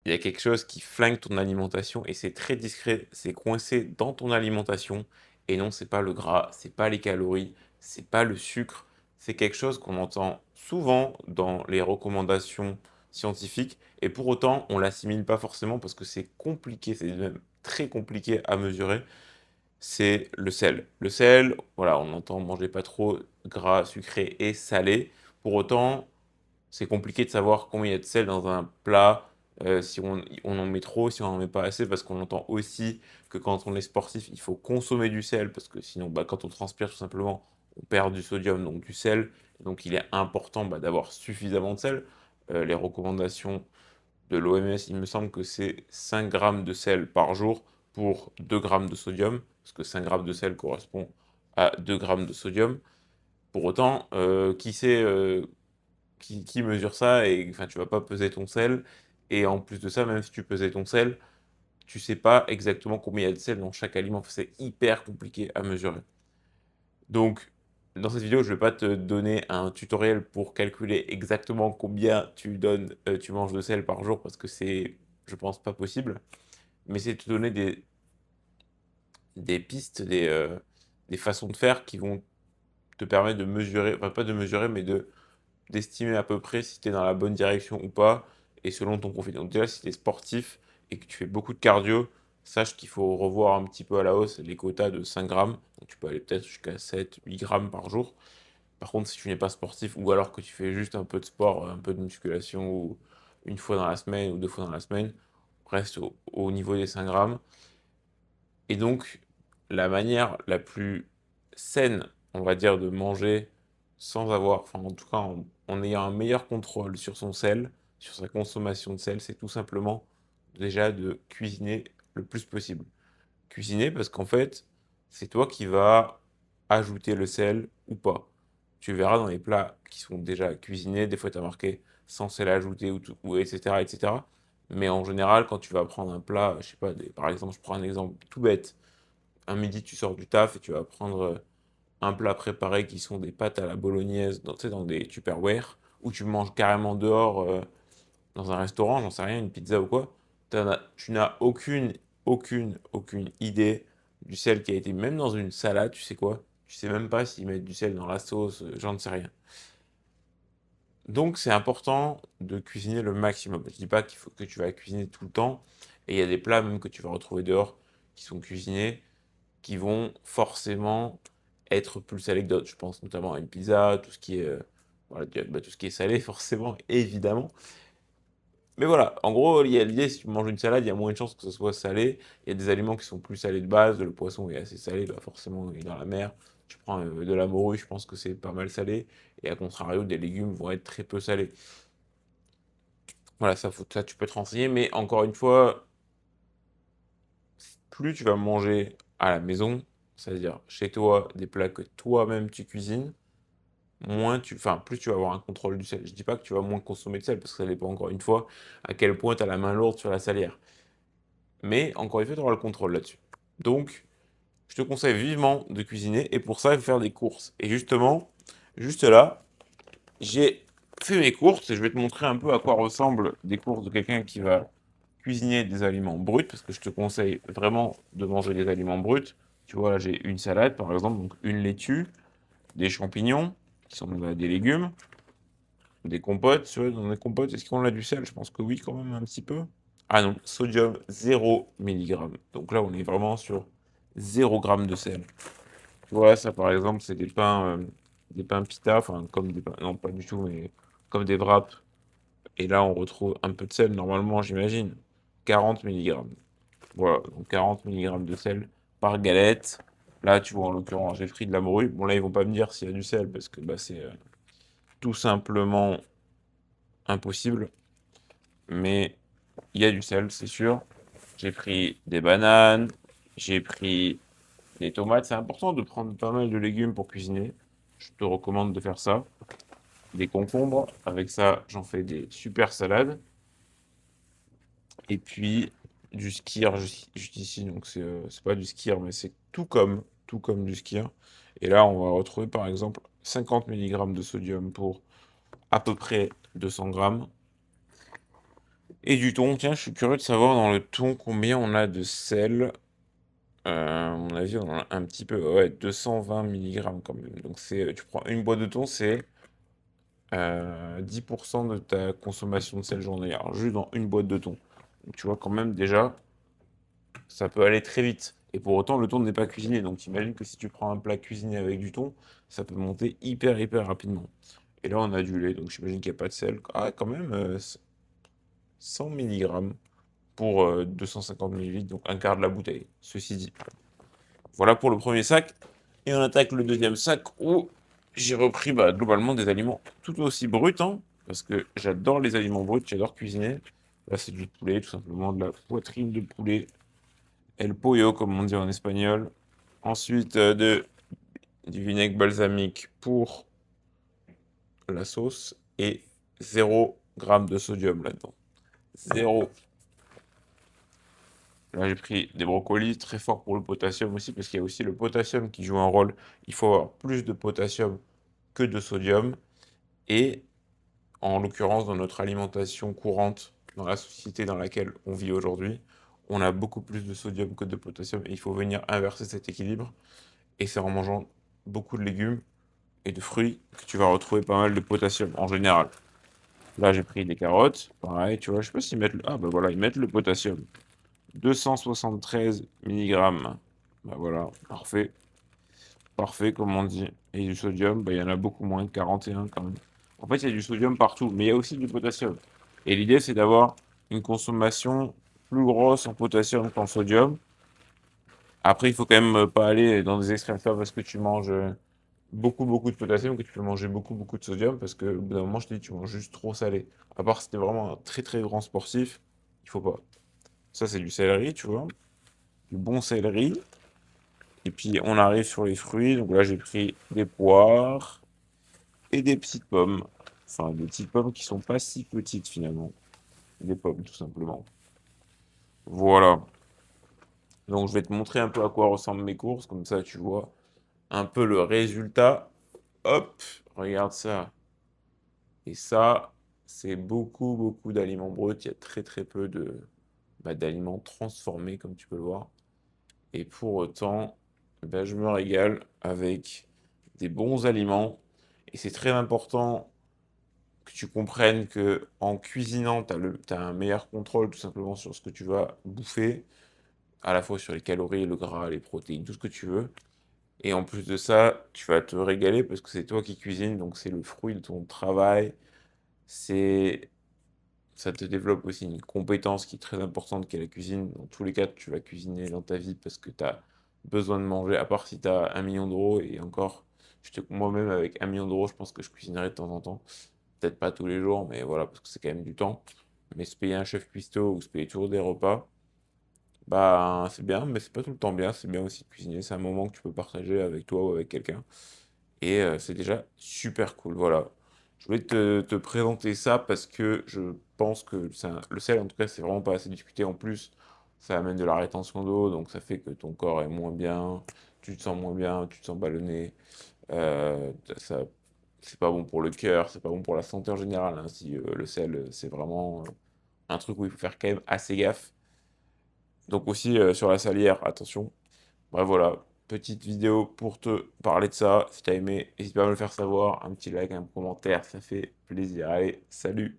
il y a quelque chose qui flingue ton alimentation et c'est très discret, c'est coincé dans ton alimentation et non, c'est pas le gras, c'est pas les calories, c'est pas le sucre, c'est quelque chose qu'on entend souvent dans les recommandations scientifiques et pour autant, on l'assimile pas forcément parce que c'est compliqué, c'est même très compliqué à mesurer, c'est le sel. Le sel, voilà, on entend manger pas trop gras, sucré et salé. Pour autant, c'est compliqué de savoir combien il y a de sel dans un plat, si on en met trop, si on en met pas assez, parce qu'on entend aussi que quand on est sportif, il faut consommer du sel, parce que sinon, bah, quand on transpire tout simplement, on perd du sodium, donc du sel. Donc il est important bah, d'avoir suffisamment de sel. Les recommandations de l'OMS, il me semble que c'est 5 grammes de sel par jour pour 2 grammes de sodium, parce que 5 grammes de sel correspond à 2 grammes de sodium. Pour autant, qui sait qui mesure ça et enfin, tu vas pas peser ton sel. Et en plus de ça, même si tu pesais ton sel, tu sais pas exactement combien il y a de sel dans chaque aliment. Enfin, c'est hyper compliqué à mesurer. Donc, dans cette vidéo, je vais pas te donner un tutoriel pour calculer exactement combien tu manges de sel par jour parce que c'est, je pense, pas possible. Mais c'est de te donner des pistes, des façons de faire qui vont te permettre de mesurer, enfin pas de mesurer, mais d'estimer à peu près si tu es dans la bonne direction ou pas, et selon ton profil. Donc déjà, si tu es sportif et que tu fais beaucoup de cardio, sache qu'il faut revoir un petit peu à la hausse les quotas de 5 grammes. Donc tu peux aller peut-être jusqu'à 7, 8 grammes par jour. Par contre, si tu n'es pas sportif ou alors que tu fais juste un peu de sport, un peu de musculation ou une fois dans la semaine ou deux fois dans la semaine, reste au niveau des 5 grammes. Et donc, la manière la plus saine, on va dire, de manger sans avoir, enfin en tout cas en ayant un meilleur contrôle sur son sel, sur sa consommation de sel, c'est tout simplement déjà de cuisiner le plus possible. Cuisiner parce qu'en fait, c'est toi qui vas ajouter le sel ou pas. Tu verras dans les plats qui sont déjà cuisinés, des fois tu as marqué sans sel ajouté ou etc., etc. Mais en général, quand tu vas prendre un plat, je sais pas, par exemple, je prends un exemple tout bête, un midi, tu sors du taf et tu vas prendre un plat préparé qui sont des pâtes à la bolognaise tu sais, dans des Tupperware, ou tu manges carrément dehors dans un restaurant, j'en sais rien, une pizza ou quoi. Tu n'as aucune idée du sel qui a été, même dans une salade, tu sais quoi? Tu sais même pas s'ils mettent du sel dans la sauce, j'en sais rien. Donc c'est important de cuisiner le maximum. Je dis pas qu'il faut que tu vas cuisiner tout le temps, et il y a des plats même que tu vas retrouver dehors qui sont cuisinés qui vont forcément être plus salés que d'autres. Je pense notamment à une pizza, tout ce qui est, voilà, bah, tout ce qui est salé, forcément, évidemment. Mais voilà, en gros, l'idée, si tu manges une salade, il y a moins de chances que ce soit salé. Il y a des aliments qui sont plus salés de base. Le poisson est assez salé, bah forcément, il est dans la mer. Tu prends de la morue, je pense que c'est pas mal salé. Et à contrario, des légumes vont être très peu salés. Voilà, ça tu peux te renseigner. Mais encore une fois, plus tu vas manger à la maison, c'est-à-dire chez toi, des plats que toi-même tu cuisines, enfin, plus tu vas avoir un contrôle du sel. Je dis pas que tu vas moins consommer de sel, parce que ça dépend encore une fois à quel point tu as la main lourde sur la salière. Mais encore une fois, tu auras le contrôle là-dessus. Donc, je te conseille vivement de cuisiner, et pour ça, il faut faire des courses. Et justement, juste là, j'ai fait mes courses, et je vais te montrer un peu à quoi ressemblent des courses de quelqu'un qui va cuisiner des aliments bruts, parce que je te conseille vraiment de manger des aliments bruts. Tu vois, là, j'ai une salade, par exemple, donc une laitue, des champignons, qui sont bah, des légumes, des compotes, tu vois, dans des compotes, est-ce qu'on a du sel? Je pense que oui, quand même, un petit peu. Ah non, sodium 0 mg. Donc là, on est vraiment sur 0 g de sel. Tu vois, ça par exemple, c'est des pains pita, enfin, comme des pains, non, pas du tout, mais comme des wraps. Et là, on retrouve un peu de sel, normalement, j'imagine. 40 mg. Voilà, donc 40 mg de sel par galette. Là, tu vois, en l'occurrence, j'ai pris de la morue. Bon, là, ils vont pas me dire s'il y a du sel, parce que bah, c'est tout simplement impossible. Mais il y a du sel, c'est sûr. J'ai pris des bananes, j'ai pris des tomates. C'est important de prendre pas mal de légumes pour cuisiner. Je te recommande de faire ça. Des concombres. Avec ça, j'en fais des super salades. Et puis du skyr juste ici. Donc c'est pas du skyr, mais c'est tout comme du skyr. Et là, on va retrouver par exemple 50 mg de sodium pour à peu près 200 grammes. Et du thon, tiens, je suis curieux de savoir dans le thon combien on a de sel. À mon avis, on en a un petit peu, ouais, 220 milligrammes quand même. Donc tu prends une boîte de thon, c'est 10% de ta consommation de sel journalière, juste dans une boîte de thon. Donc tu vois quand même déjà, ça peut aller très vite. Et pour autant, le thon n'est pas cuisiné. Donc imagine que si tu prends un plat cuisiné avec du thon, ça peut monter hyper rapidement. Et là, on a du lait, donc j'imagine qu'il n'y a pas de sel. Ah, quand même, 100 milligrammes pour 250 millilitres, donc un quart de la bouteille, ceci dit. Voilà pour le premier sac. Et on attaque le deuxième sac où j'ai repris bah, globalement des aliments tout aussi bruts, hein, parce que j'adore les aliments bruts, j'adore cuisiner. Là, c'est du poulet, tout simplement, de la poitrine de poulet, el pollo, comme on dit en espagnol. Ensuite, du vinaigre balsamique pour la sauce et 0 g de sodium là-dedans. Zéro. Là, j'ai pris des brocolis, très forts pour le potassium aussi, parce qu'il y a aussi le potassium qui joue un rôle. Il faut avoir plus de potassium que de sodium. Et en l'occurrence, dans notre alimentation courante, dans la société dans laquelle on vit aujourd'hui, on a beaucoup plus de sodium que de potassium. Et il faut venir inverser cet équilibre. Et c'est en mangeant beaucoup de légumes et de fruits que tu vas retrouver pas mal de potassium en général. Là, j'ai pris des carottes. Pareil, tu vois, je sais pas s'ils mettent Ah, bah voilà, ils mettent le potassium. 273 milligrammes. Bah voilà, parfait. Parfait, comme on dit. Et du sodium, bah, il y en a beaucoup moins, 41 quand même. En fait, il y a du sodium partout, mais il y a aussi du potassium. Et l'idée, c'est d'avoir une consommation plus grosse en potassium qu'en sodium. Après, il faut quand même pas aller dans des extrêmes, ça parce que tu manges beaucoup de potassium que tu peux manger beaucoup de sodium parce que au bout d'un moment, je te dis, tu manges juste trop salé. À part si t'es vraiment un très grand sportif, il faut pas. Ça, c'est du céleri, tu vois. Du bon céleri. Et puis on arrive sur les fruits. Donc là, j'ai pris des poires et des petites pommes. Enfin, des petites pommes qui sont pas si petites finalement. Des pommes, tout simplement. Voilà. Donc je vais te montrer un peu à quoi ressemblent mes courses. Comme ça, tu vois un peu le résultat. Hop, regarde ça. Et ça, c'est beaucoup d'aliments bruts. Il y a très peu d'aliments transformés, comme tu peux le voir. Et pour autant, ben, je me régale avec des bons aliments. Et c'est très important que tu comprennes que en cuisinant, t'as un meilleur contrôle tout simplement sur ce que tu vas bouffer, à la fois sur les calories, le gras, les protéines, tout ce que tu veux. Et en plus de ça, tu vas te régaler parce que c'est toi qui cuisines, donc c'est le fruit de ton travail. C'est Ça te développe aussi une compétence qui est très importante, qui est la cuisine. Dans tous les cas, tu vas cuisiner dans ta vie parce que tu as besoin de manger, à part si tu as 1 million d'euros. Et encore, moi-même, avec 1 million d'euros, je pense que je cuisinerai de temps en temps. Peut-être pas tous les jours, mais voilà, parce que c'est quand même du temps. Mais se payer un chef cuistot ou se payer toujours des repas, bah c'est bien, mais c'est pas tout le temps bien. C'est bien aussi de cuisiner. C'est un moment que tu peux partager avec toi ou avec quelqu'un. Et c'est déjà super cool. Voilà. Je voulais te présenter ça parce que je pense que le sel, en tout cas, c'est vraiment pas assez discuté. En plus, ça amène de la rétention d'eau, donc ça fait que ton corps est moins bien, tu te sens moins bien, tu te sens ballonné. Ça, c'est pas bon pour le cœur, c'est pas bon pour la santé en général, hein. Si le sel, c'est vraiment un truc où il faut faire quand même assez gaffe. Donc aussi sur la salière, attention. Bref, voilà, petite vidéo pour te parler de ça. Si t'as aimé, n'hésite pas à me le faire savoir. Un petit like, un commentaire, ça fait plaisir. Allez, salut!